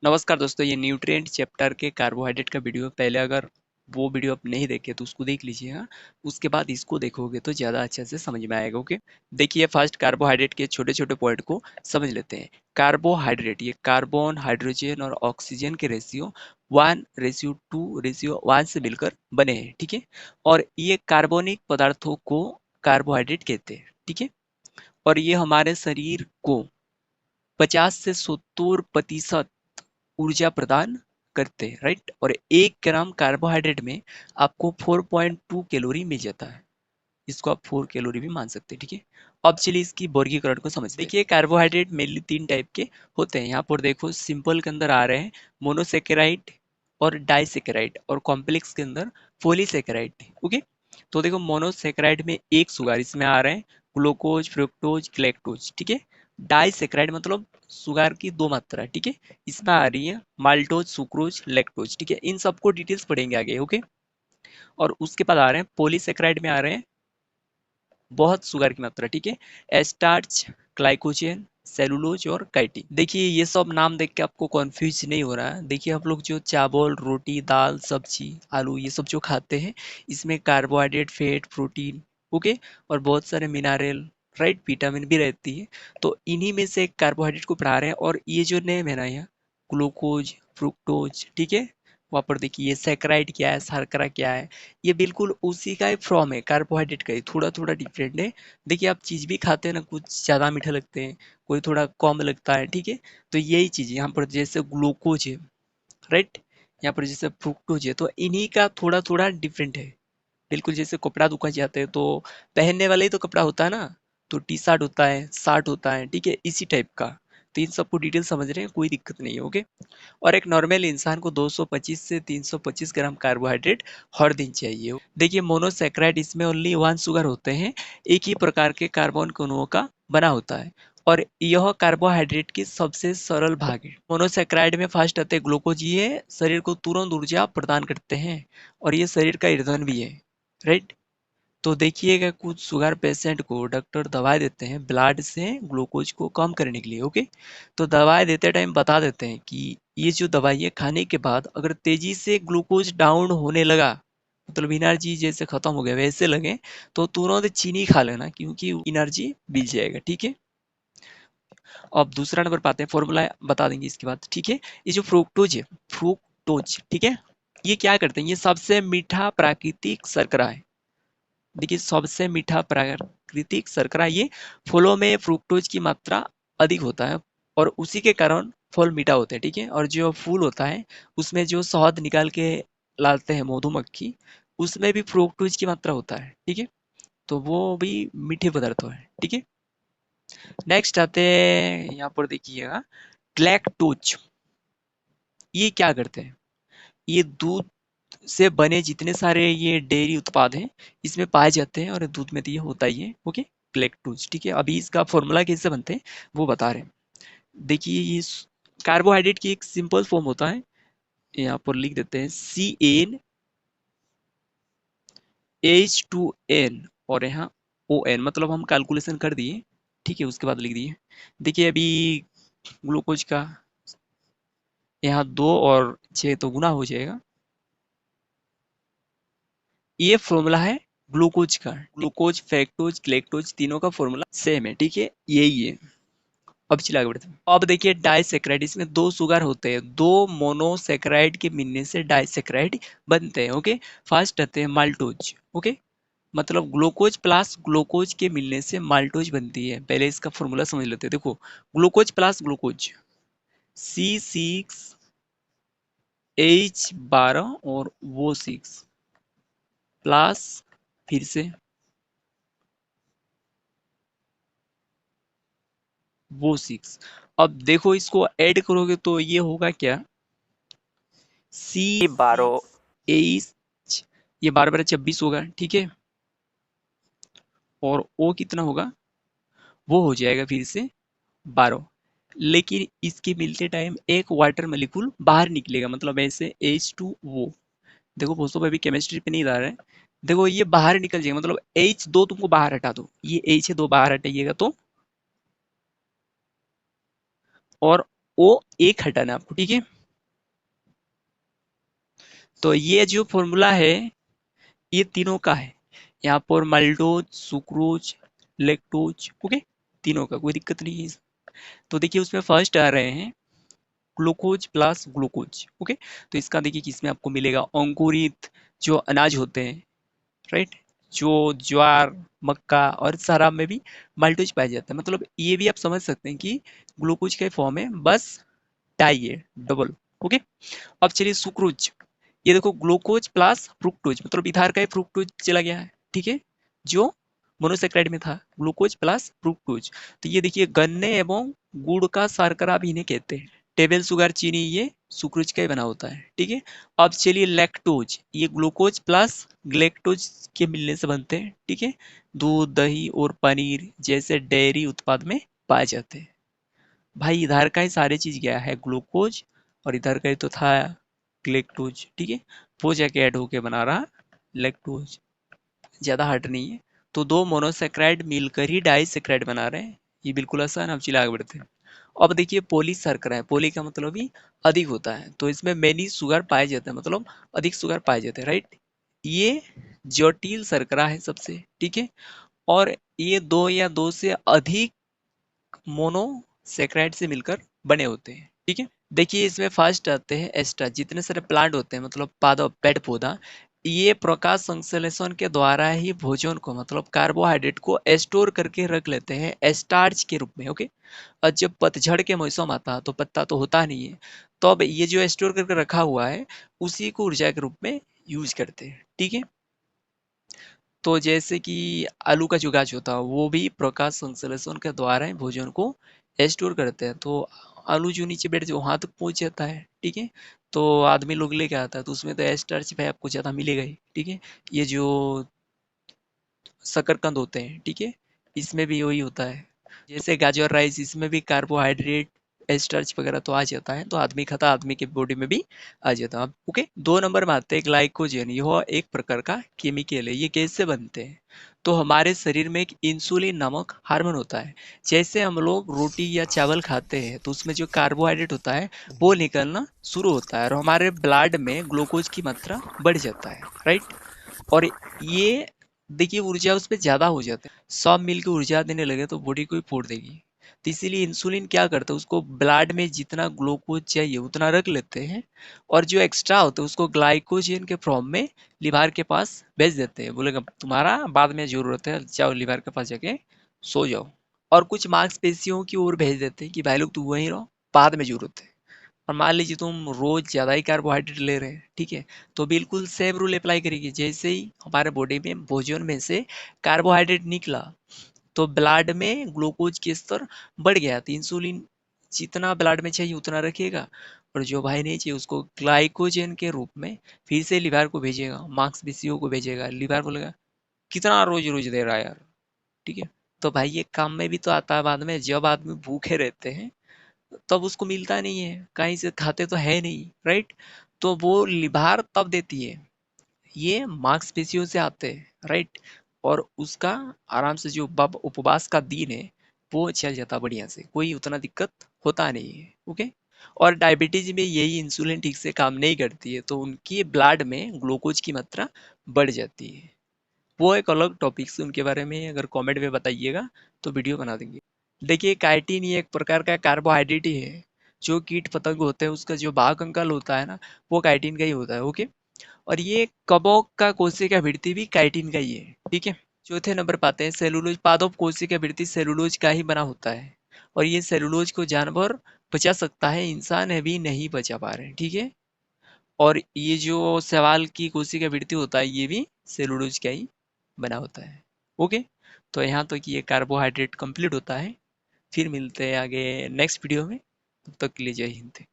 नमस्कार दोस्तों, ये न्यूट्रिएंट चैप्टर के कार्बोहाइड्रेट का वीडियो पहले अगर वो वीडियो आप नहीं देखे तो उसको देख लीजिएगा। उसके बाद इसको देखोगे तो ज़्यादा अच्छे से समझ में आएगा। ओके, देखिए फर्स्ट कार्बोहाइड्रेट के छोटे छोटे पॉइंट को समझ लेते हैं। कार्बोहाइड्रेट ये कार्बन, हाइड्रोजन और ऑक्सीजन के रेशियो 1:2:1 से मिलकर बने हैं। ठीक है, और ये कार्बनिक पदार्थों को कार्बोहाइड्रेट कहते हैं। ठीक है, और ये हमारे शरीर को 50 से 70% ऊर्जा प्रदान करते हैं, राइट। और 1 ग्राम कार्बोहाइड्रेट में आपको 4.2 कैलोरी मिल जाता है। इसको आप 4 कैलोरी भी मान सकते हैं। ठीक है, अब चलिए इसकी वर्गीकरण को समझते हैं। देखिए कार्बोहाइड्रेट मेनली 3 टाइप के होते हैं। यहाँ पर देखो सिंपल के अंदर आ रहे हैं मोनोसेकेराइड और डाइसेकेराइड, और कॉम्प्लेक्स के अंदर पॉलीसेकेराइड। ओके, तो देखो मोनोसेकेराइड में एक सुगार इसमें आ रहे हैं, ग्लूकोज, फ्रुक्टोज, गैलेक्टोज। ठीक है, डाइसेकेराइड मतलब सुगार की 2 मात्रा। ठीक है, इसमें आ रही है माल्टोज, सुक्रोज, लैक्टोज। ठीक है, इन सबको डिटेल्स पढ़ेंगे आगे। ओके, और उसके बाद आ रहे हैं पॉलीसेकेराइड में आ रहे हैं बहुत शुगर की मात्रा। ठीक है, स्टार्च, ग्लाइकोजन, सेलुलोज और काइटिन। देखिए ये सब नाम देख के आपको कंफ्यूज नहीं हो रहा है। देखिए आप लोग जो चावल, रोटी, दाल, सब्जी, आलू ये सब जो खाते हैं, इसमें कार्बोहाइड्रेट, फैट, प्रोटीन, ओके, और बहुत सारे मिनरल, राइट, विटामिन भी रहती है। तो इन्हीं में से एक कार्बोहाइड्रेट को पढ़ा रहे हैं। और ये जो नेम है ना, यहाँ ग्लूकोज, फ्रुक्टोज, ठीक है, वहाँ पर देखिए ये सैकराइड क्या है, शर्करा क्या है, ये बिल्कुल उसी का एक फॉर्म है, कार्बोहाइड्रेट का ही, थोड़ा थोड़ा डिफरेंट है। देखिए आप चीज़ भी खाते हैं ना, कुछ ज़्यादा मीठा लगते हैं, कोई थोड़ा कम लगता है। ठीक है, तो यही चीज़ यहाँ पर जैसे ग्लूकोज है, राइट, यहाँ पर जैसे फ्रुक्टोज है, तो इन्हीं का थोड़ा थोड़ा डिफरेंट है। बिल्कुल जैसे कपड़ा दुकान जाते हैं तो पहनने वाला ही तो कपड़ा होता है ना, तो टी शर्ट होता है, शर्ट होता है। ठीक है, इसी टाइप का। तो इन सबको डिटेल समझ रहे हैं, कोई दिक्कत नहीं है। ओके, और एक नॉर्मल इंसान को 225 से 325 ग्राम कार्बोहाइड्रेट हर दिन चाहिए। देखिए मोनोसेक्राइड इसमें ओनली 1 शुगर होते हैं, एक ही प्रकार के कार्बन अणुओं का बना होता है, और यह कार्बोहाइड्रेट की सबसे सरल भाग है। मोनोसेक्राइड में फर्स्ट आते हैं ग्लूकोज, ये शरीर को तुरंत ऊर्जा प्रदान करते हैं, और ये शरीर का ईंधन भी है, राइट। तो देखिएगा कुछ शुगर पेशेंट को डॉक्टर दवाई देते हैं ब्लड से ग्लूकोज को कम करने के लिए। ओके, तो दवाई देते टाइम बता देते हैं कि ये जो दवाई है खाने के बाद अगर तेजी से ग्लूकोज डाउन होने लगा, मतलब एनर्जी जैसे खत्म हो गया वैसे लगे, तो तुरंत चीनी खा लेना, क्योंकि एनर्जी मिल जाएगा। ठीक है, अब दूसरा नंबर पाते हैं, फॉर्मूला बता देंगे इसके बाद। ठीक है, ये जो फ्रुक्टोज है, फ्रुक्टोज, ठीक है, ये क्या करते हैं, ये सबसे मीठा प्राकृतिक शर्करा है। देखिए सबसे मीठा प्राकृतिक शर्करा ये, फलों में फ्रुक्टोज की मात्रा अधिक होता है, और उसी के कारण फल मीठा होते हैं। ठीक है, और जो फूल होता है उसमें जो शहद निकाल के लाते हैं मधुमक्खी, उसमें भी फ्रुक्टोज की मात्रा होता है। ठीक है, तो वो भी मीठे पदार्थ है। ठीक है, नेक्स्ट आते हैं, यहाँ पर देखिएगा ग्लैक्टोज। ये क्या करते हैं, ये दूध से बने जितने सारे ये डेयरी उत्पाद हैं इसमें पाए जाते हैं, और दूध में तो ये होता ही है। Okay, galactose. ठीक है, अभी इसका फॉर्मूला कैसे बनते हैं वो बता रहे हैं। देखिए ये कार्बोहाइड्रेट की एक सिंपल फॉर्म होता है, यहाँ पर लिख देते हैं CnH2n, और यहाँ ON, मतलब हम कैलकुलेशन कर दिए। ठीक है, उसके बाद लिख दिए। देखिए अभी ग्लूकोज का यहाँ 2 और 6 तो गुना हो जाएगा। ये फॉर्मूला है ग्लूकोज का। ग्लूकोज, फ्रैक्टोज, ग्लैक्टोज तीनों का फॉर्मूला सेम है। ठीक है, यही है। अब चलिए आगे बढ़ते हैं। अब देखिए डाइसेक्राइड, इसमें 2 शुगर होते हैं, 2 मोनोसेक्राइड के मिलने से डाइसेक्राइड बनते हैं। ओके, फर्स्ट आते हैं माल्टोज। ओके, मतलब ग्लूकोज प्लस ग्लूकोज के मिलने से माल्टोज बनती है। पहले इसका फॉर्मूला समझ लेते हैं। देखो ग्लूकोज प्लस ग्लूकोज, C6H12 और वो 6 प्लस, फिर से वो 6। अब देखो इसको ऐड करोगे तो ये होगा क्या, C12H, ये 12 12 26 होगा। ठीक है, और O कितना होगा, वो हो जाएगा फिर से 12। लेकिन इसके मिलते टाइम एक वाटर मॉलिक्यूल बाहर निकलेगा, मतलब ऐसे H2O। देखो दोस्तों अभी केमिस्ट्री पे नहीं जा रहा है। देखो ये बाहर निकल जाएगा, मतलब H2 तुमको बाहर हटा दो, ये H है 2 बाहर हटाइएगा तो, और ओ एक हटाना आपको, ठीक है। तो ये जो फॉर्मूला है ये तीनों का है, यहाँ पर माल्टोज, सुक्रोज, लेक्टोज, ओके, तीनों का कोई दिक्कत नहीं है। तो देखिए उसमें फर्स्ट आ रहे हैं ग्लूकोज प्लस ग्लूकोज, ओके। तो इसका देखिए किसमें आपको मिलेगा, अंकुरित जो अनाज होते हैं, राइट, जो ज्वार, मक्का और शराब में भी माल्टोज पाया जाता है। मतलब ये भी आप समझ सकते हैं कि ग्लूकोज के फॉर्म है, बस डाई है, डबल, ओके। अब चलिए सुक्रोज, ये देखो ग्लूकोज प्लस फ्रुक्टोज, मतलब इथार का ही फ्रुक्टोज चला गया है, ठीक है, जो मोनोसेक्राइड में था, ग्लूकोज प्लस फ्रुक्टोज। तो ये देखिए गन्ने एवं गुड़ का शर्करा भी इन्हें कहते हैं। टेबल शुगर चीनी ये सुक्रोज का ही बना होता है, ठीक है। अब चलिए लैक्टोज, ये ग्लूकोज प्लस ग्लेक्टोज के मिलने से बनते हैं, ठीक है। दूध, दही और पनीर जैसे डेयरी उत्पाद में पाए जाते हैं। भाई इधर का ही सारी चीज गया है ग्लूकोज, और इधर का ही तो था ग्लेक्टोज, ठीक है। वो जाके ऐड होके बना रहा लैक्टोज, ज्यादा हार्ड नहीं है। तो दो मोनोसेक्राइड मिलकर ही डाइसेक्राइड बना रहे हैं, ये बिल्कुल आसान है। अब चलिए आगे बढ़ते हैं। अब देखिए पोली शर्करा है, पोली का मतलब ही अधिक होता है, तो इसमें मेनी शुगर पाए जाते हैं, मतलब अधिक शुगर पाए जाते हैं, राइट। ये जटिल शर्करा है सबसे, ठीक है। और ये दो या दो से अधिक मोनोसेक्राइड से मिलकर बने होते हैं, ठीक है। देखिए इसमें फर्स्ट आते हैं एस्टर, जितने सारे प्लांट होते हैं, मतलब पादप, पेड़ पौधा, ये प्रकाश संश्लेषण के द्वारा ही भोजन को, मतलब कार्बोहाइड्रेट को स्टोर करके रख लेते हैं स्टार्च के रूप में, ओके। और जब पतझड़ के मौसम आता तो पत्ता तो होता नहीं है, तो अब ये जो स्टोर करके रखा हुआ है उसी को ऊर्जा के रूप में यूज करते हैं, ठीक है। तो जैसे कि आलू का जो गाछ होता है वो भी प्रकाश संश्लेषण के द्वारा ही भोजन को स्टोर करते हैं। तो आलू जो नीचे बैठ जो वहां तक पहुंच जाता है, ठीक है। तो आदमी लोग लेके आता है, तो उसमें तो स्टार्च भाई आपको ज्यादा मिलेगा ही, ठीक है। ये जो शकरकंद होते हैं, ठीक है, इसमें भी वही होता है। जैसे गाजर राइस, इसमें भी कार्बोहाइड्रेट, स्टार्च वगैरह तो आ जाता है, तो आदमी खाता, आदमी के बॉडी में भी आ जाता है, ओके। दो नंबर में आते हैं ग्लाइकोजन, यह एक प्रकार का केमिकल है। ये कैसे बनते हैं, तो हमारे शरीर में एक इंसुलिन नामक हार्मोन होता है। जैसे हम लोग रोटी या चावल खाते हैं तो उसमें जो कार्बोहाइड्रेट होता है वो निकलना शुरू होता है, और हमारे ब्लड में ग्लूकोज की मात्रा बढ़ जाता है, राइट। और ये देखिए ऊर्जा उसपे ज्यादा हो जाता है, सब मिलकर ऊर्जा देने लगे तो बॉडी को ही फोड़ देगी। तो इसीलिए इंसुलिन क्या करता है, उसको ब्लड में जितना ग्लूकोज चाहिए उतना रख लेते हैं, और जो एक्स्ट्रा होता है उसको ग्लाइकोजन के फॉर्म में लिवर के पास भेज देते हैं, बोलेगा तुम्हारा बाद में जरूरत है, जाओ लिवर के पास जाके सो जाओ। और कुछ मांसपेशियों की ओर भेज देते हैं कि भाई लोग तुम वहीं रहो, बाद में जरूरत है। और मान लीजिए तुम रोज ज्यादा ही कार्बोहाइड्रेट ले रहे हैं, ठीक है, तो बिल्कुल सेम रूल अप्लाई करेगी। जैसे ही हमारे बॉडी में भोजन में से कार्बोहाइड्रेट निकला तो ब्लड में ग्लूकोज के स्तर बढ़ गया, तो इंसुलिन जितना ब्लड में चाहिए उतना रखेगा, और जो भाई नहीं चाहिए उसको ग्लाइकोजन के रूप में फिर से लिवर को भेजेगा, मांसपेशियों को भेजेगा। लिवर बोलेगा कितना रोज रोज दे रहा है यार, ठीक है। तो भाई ये काम में भी तो आता है बाद में, जब आदमी भूखे रहते हैं तब उसको मिलता नहीं है, कहीं से खाते तो है नहीं, राइट। तो वो लिभार तब देती है, ये मांसपेशियों से आते हैं, राइट। और उसका आराम से जो बब उपवास का दिन है वो चल जाता बढ़िया से, कोई उतना दिक्कत होता नहीं है, ओके। और डायबिटीज में यही इंसुलिन ठीक से काम नहीं करती है, तो उनकी ब्लड में ग्लूकोज की मात्रा बढ़ जाती है। वो एक अलग टॉपिक से, उनके बारे में अगर कमेंट में बताइएगा तो वीडियो बना देंगे। देखिए काइटिन ये एक प्रकार का कार्बोहाइड्रेट ही है, जो कीट पतंग होते हैं उसका जो बाहक अंकल होता है ना, वो काइटिन का ही होता है, ओके। और ये कबोक का कोशिका वृत्ति भी काइटिन का ही है, ठीक है। चौथे नंबर पाते हैं सेलुलोज, पादप कोशिका वृत्ति सेलुलोज का ही बना होता है, और ये सेलुलोज को जानवर बचा सकता है, इंसान अभी नहीं बचा पा रहे हैं, ठीक है। और ये जो सवाल की कोशिका वृत्ति होता है ये भी सेलुलोज का ही बना होता है, ओके। तो यहाँ तक ये कार्बोहाइड्रेट कंप्लीट होता है। फिर मिलते हैं आगे नेक्स्ट वीडियो में, तब तक के लिए जय हिंद।